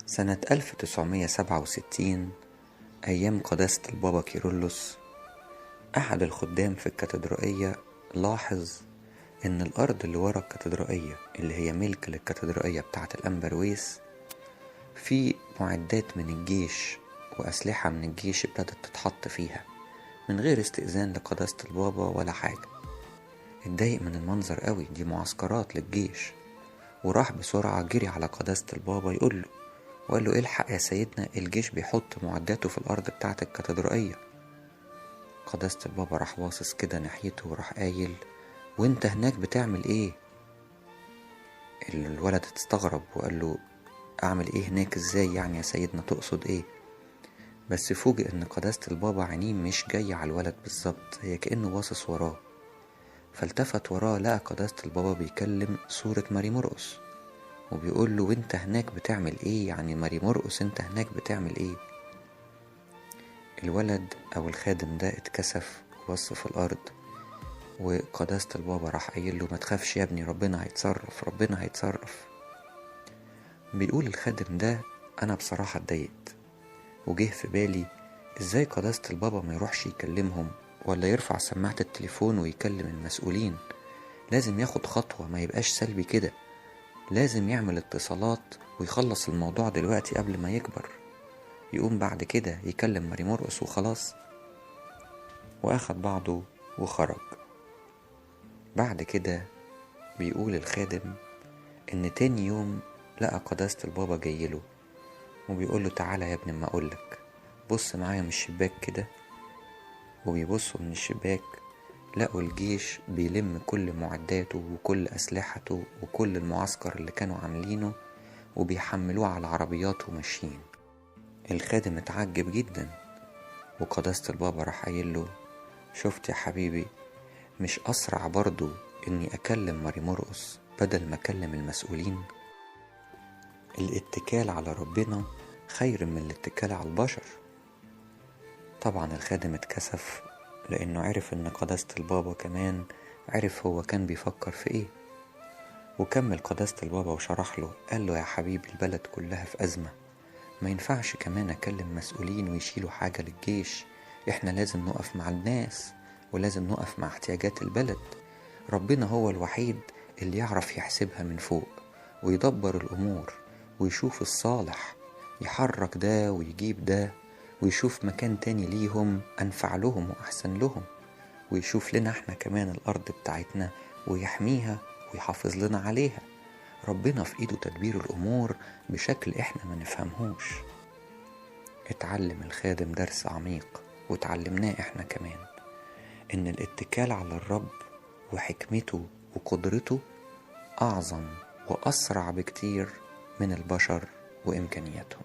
سنة 1967 أيام قداسة البابا كيرلس، أحد الخدام في الكاتدرائية لاحظ إن الأرض اللي ورا الكاتدرائية اللي هي ملك للكاتدرائية بتاعة الأنبرويس في معدات من الجيش وأسلحة من الجيش ابتدت تتحط فيها من غير استئذان لقداسة البابا ولا حاجة. اتضايق من المنظر قوي، دي معسكرات للجيش، وراح بسرعة جري على قداسة البابا وقال له الحق يا سيدنا، الجيش بيحط معداته في الأرض بتاعة الكاتدرائية. قداسة البابا راح باصص كده ناحيته وراح قايل: وانت هناك بتعمل ايه؟ الولد استغرب وقال له: اعمل ايه هناك ازاي يعني يا سيدنا، تقصد ايه؟ بس فوجئ ان قداسة البابا عينيه مش جاية على الولد بالظبط، هي كأنه باصص وراه. فالتفت وراه لقى قداسة البابا بيكلم صورة ماري مرقس وبيقول له: وانت هناك بتعمل ايه؟ يعني ماري مرقس انت هناك بتعمل ايه؟ الولد او الخادم ده اتكسف وبص في الارض، وقداسة البابا راح قايل له: ما تخافش يا ابني، ربنا هيتصرف، ربنا هيتصرف. بيقول الخادم ده: انا بصراحة اتضايقت وجه في بالي ازاي قداسة البابا ما يروحش يكلمهم ولا يرفع سماعة التليفون ويكلم المسؤولين. لازم ياخد خطوة، ما يبقاش سلبي كده، لازم يعمل اتصالات ويخلص الموضوع دلوقتي قبل ما يكبر، يقوم بعد كده يكلم ماري مرقس وخلاص. واخد بعضه وخرج. بعد كده بيقول الخادم ان تاني يوم لقى قداسة البابا جايله وبيقوله: تعالى يا ابني ما اقولك، بص معايا من الشباك كده. وبيبصوا من الشباك لقوا الجيش بيلم كل معداته وكل أسلحته وكل المعسكر اللي كانوا عاملينه وبيحملوه على العربيات وماشيين. الخادم اتعجب جدا، وقداسة البابا راح قايل له: شفت يا حبيبي، مش أسرع برضو إني أكلم ماري مرقس بدل ما أكلم المسؤولين؟ الاتكال على ربنا خير من الاتكال على البشر. طبعا الخادم اتكسف لأنه عرف إن قداسة البابا كمان عرف هو كان بيفكر في إيه. وكمل قداسة البابا وشرح له، قال له: يا حبيبي، البلد كلها في أزمة، ما ينفعش كمان أكلم مسؤولين ويشيلوا حاجة للجيش، إحنا لازم نقف مع الناس ولازم نقف مع احتياجات البلد. ربنا هو الوحيد اللي يعرف يحسبها من فوق ويدبر الأمور ويشوف الصالح، يحرك ده ويجيب ده ويشوف مكان تاني ليهم أنفع لهم وأحسن لهم، ويشوف لنا احنا كمان الأرض بتاعتنا ويحميها ويحافظ لنا عليها. ربنا في ايده تدبير الأمور بشكل احنا ما نفهمهوش. اتعلم الخادم درس عميق وتعلمناه احنا كمان، ان الاتكال على الرب وحكمته وقدرته أعظم وأسرع بكتير من البشر وإمكانياتهم.